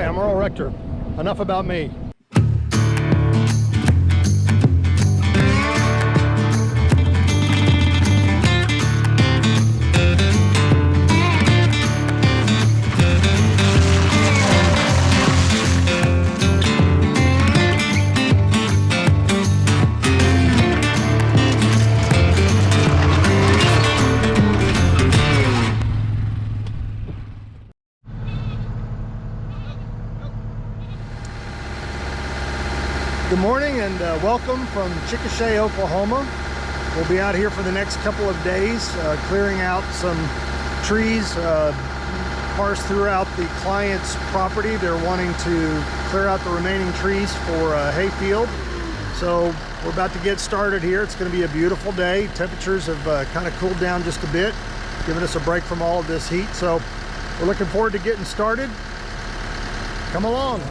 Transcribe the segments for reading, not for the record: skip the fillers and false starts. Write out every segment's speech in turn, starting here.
Hi, I'm Earl Rector. Enough about me. Good morning and welcome from Chickasha, Oklahoma. We'll be out here for the next couple of days clearing out some trees parsed throughout the client's property. They're wanting to clear out the remaining trees for Hayfield. So we're about to get started here. It's going to be a beautiful day. Temperatures have kind of cooled down just a bit, giving us a break from all of this heat. So we're looking forward to getting started. Come along.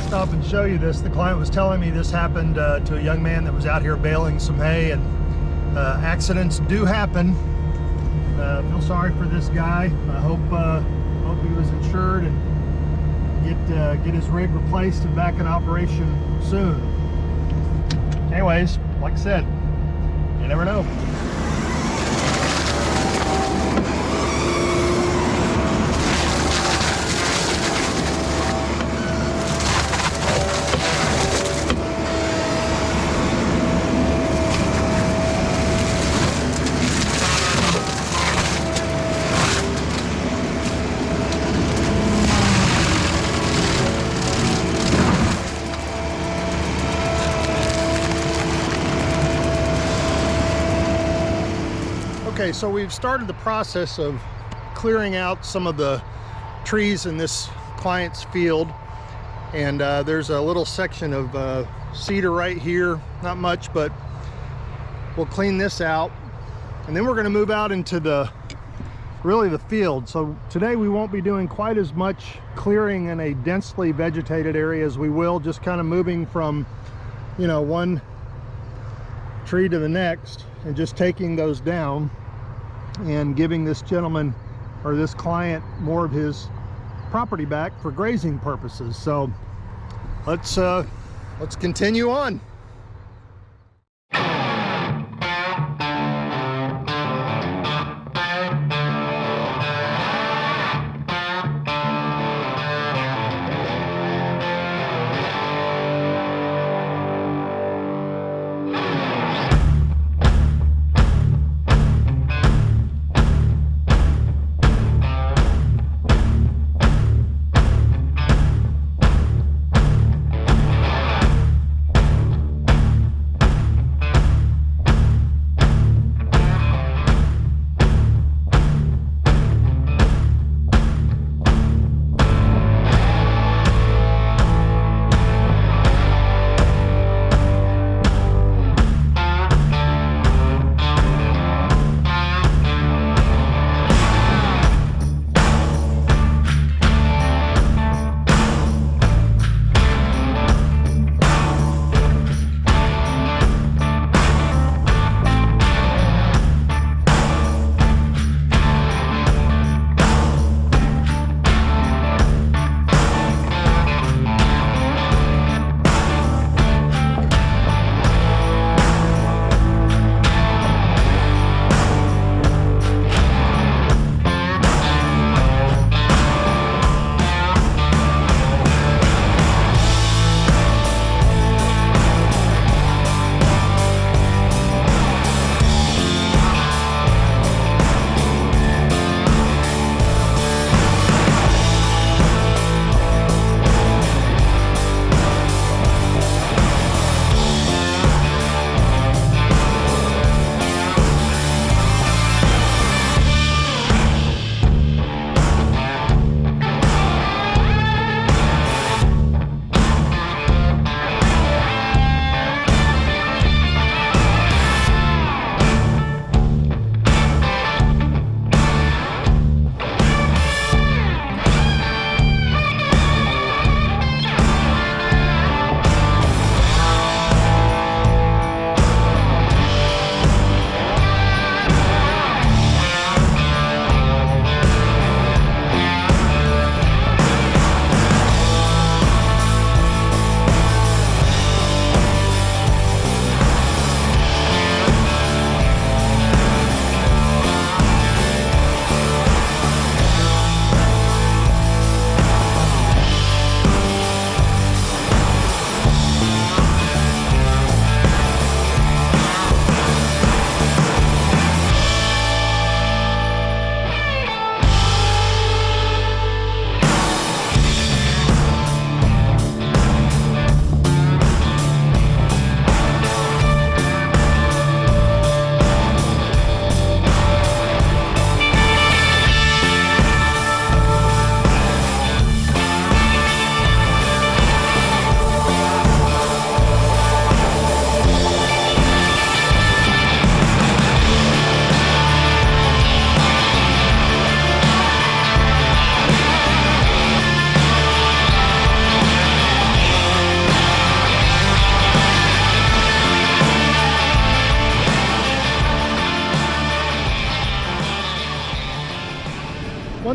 Stop and show you this. The client was telling me this happened to a young man that was out here baling some hay, and accidents do happen. Feel sorry for this guy. I hope he was insured and get his rig replaced and back in operation soon. Anyways, like I said, you never know. Okay, so we've started the process of clearing out some of the trees in this client's field, and there's a little section of cedar right here, not much, but we'll clean this out, and then we're going to move out into the field. So today we won't be doing quite as much clearing in a densely vegetated area as we will just kind of moving from, you know, one tree to the next and just taking those down and giving this gentleman or this client more of his property back for grazing purposes. So let's continue on.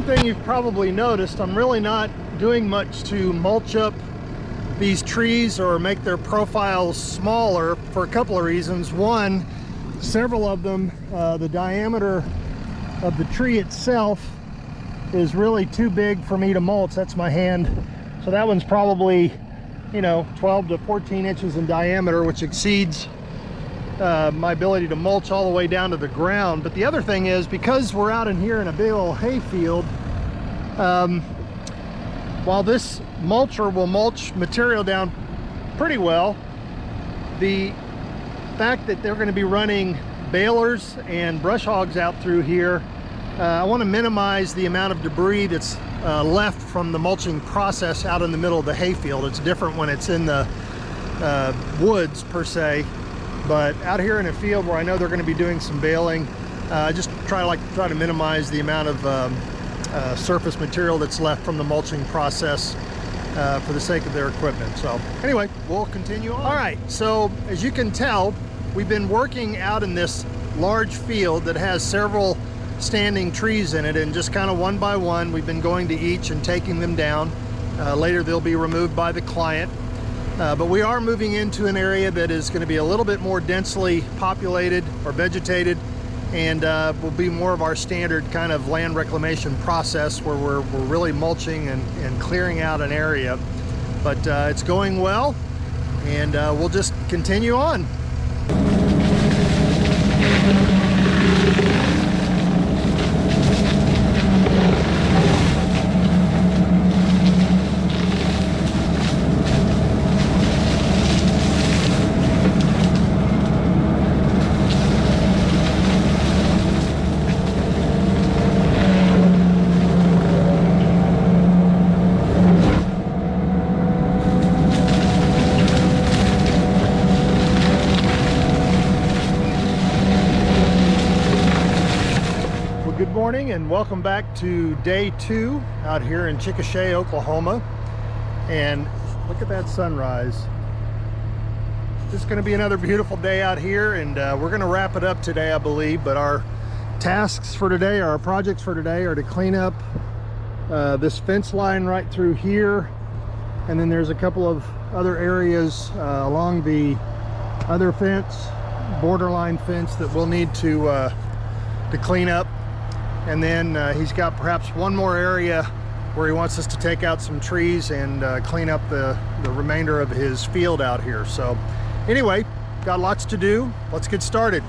thing you've probably noticed, I'm really not doing much to mulch up these trees or make their profiles smaller for a couple of reasons. One, several of them, the diameter of the tree itself is really too big for me to mulch. That's my hand. So that one's probably, you know, 12 to 14 inches in diameter, which exceeds my ability to mulch all the way down to the ground. But the other thing is, because we're out in here in a big old hayfield, while this mulcher will mulch material down pretty well, the fact that they're going to be running balers and brush hogs out through here, I want to minimize the amount of debris that's left from the mulching process out in the middle of the hayfield. It's different when it's in the woods per se, but out here in a field where I know they're going to be doing some baling, I just try to minimize the amount of surface material that's left from the mulching process for the sake of their equipment. So anyway, we'll continue on. All right, so as you can tell, we've been working out in this large field that has several standing trees in it, and just kind of one by one we've been going to each and taking them down. Later they'll be removed by the client, but we are moving into an area that is going to be a little bit more densely populated or vegetated, and will be more of our standard kind of land reclamation process where we're really mulching and clearing out an area. But it's going well, and we'll just continue on. Good morning and welcome back to day 2 out here in Chickasha, Oklahoma. And look at that sunrise. It's going to be another beautiful day out here, and we're going to wrap it up today, I believe. But our tasks for today, our projects for today, are to clean up this fence line right through here, and then there's a couple of other areas along the other fence, borderline fence, that we'll need to clean up. And then he's got perhaps one more area where he wants us to take out some trees and clean up the remainder of his field out here. So anyway, got lots to do. Let's get started.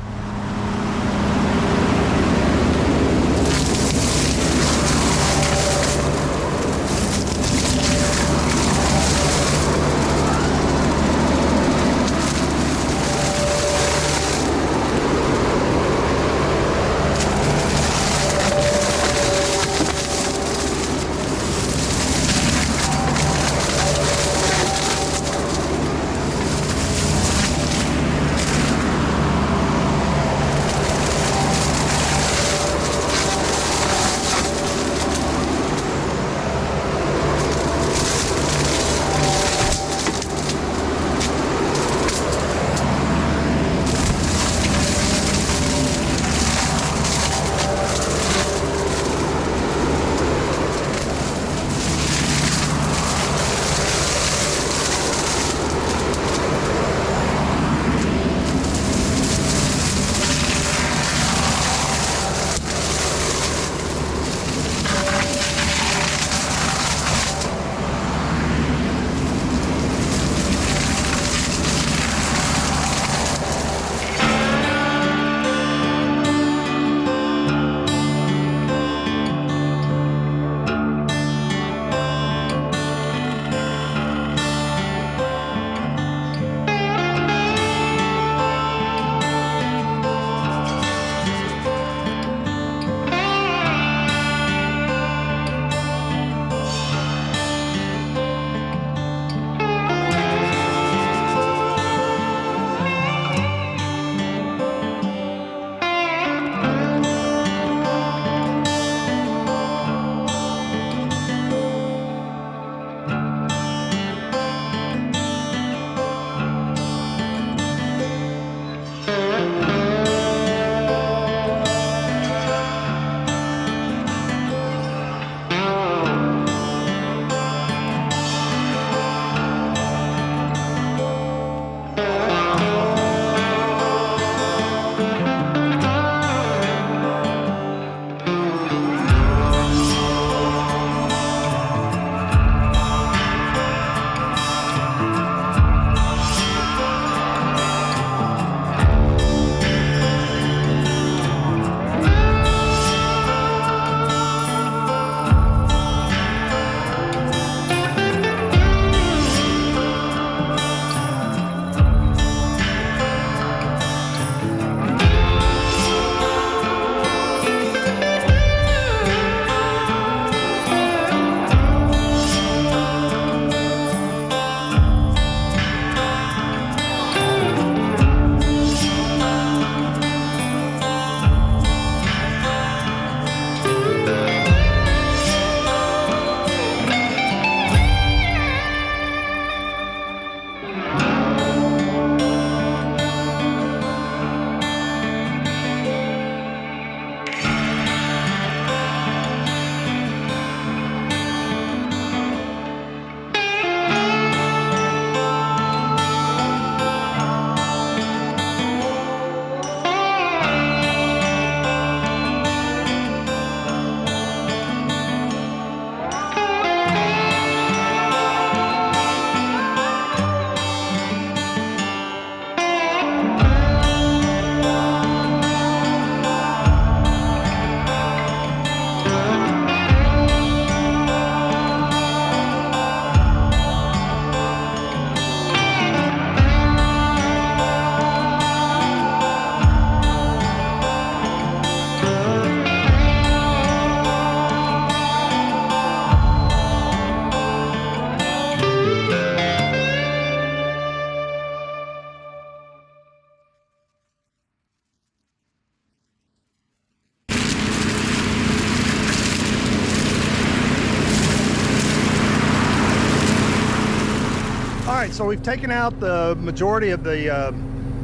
so we've taken out the majority of the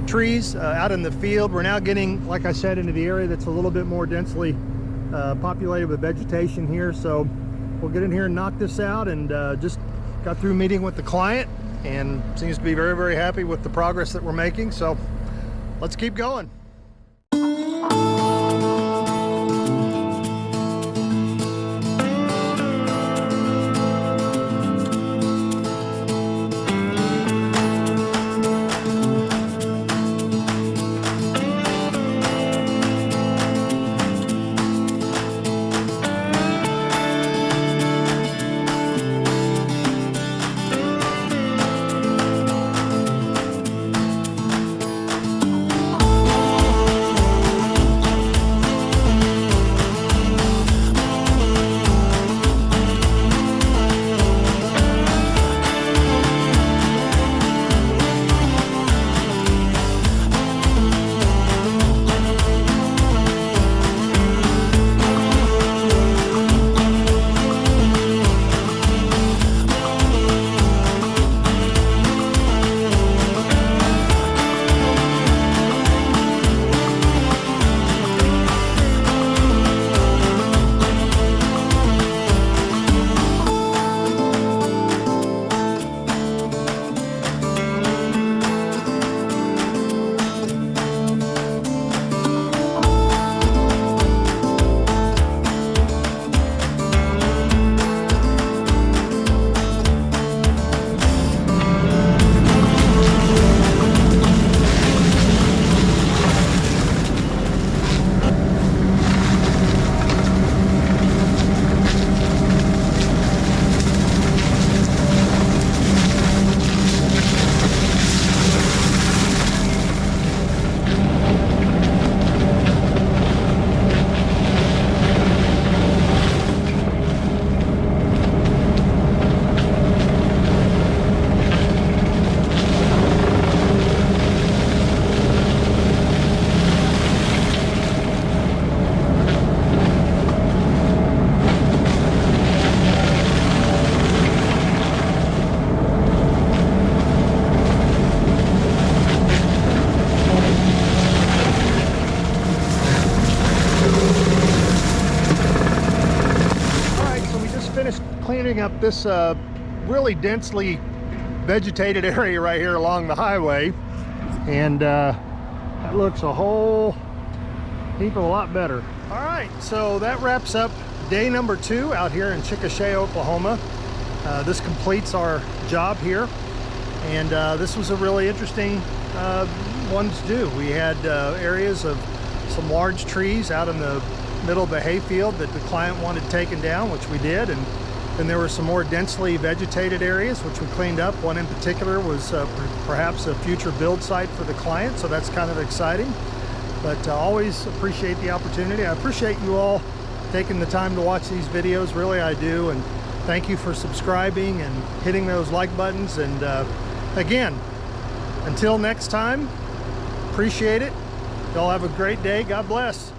trees out in the field. We're now getting, like I said, into the area that's a little bit more densely populated with vegetation here. So we'll get in here and knock this out, and just got through meeting with the client and seems to be very, very happy with the progress that we're making. So let's keep going. Cleaning up this really densely vegetated area right here along the highway, and that looks a whole heap of a lot better. All right, so that wraps up day number 2 out here in Chickasha, Oklahoma. This completes our job here, and this was a really interesting one to do. We had areas of some large trees out in the middle of the hayfield that the client wanted taken down, which we did, and then there were some more densely vegetated areas which we cleaned up. One in particular was perhaps a future build site for the client, so that's kind of exciting. But always appreciate the opportunity. I appreciate you all taking the time to watch these videos, really I do, and thank you for subscribing and hitting those like buttons. And again, until next time, appreciate it. Y'all have a great day. God bless.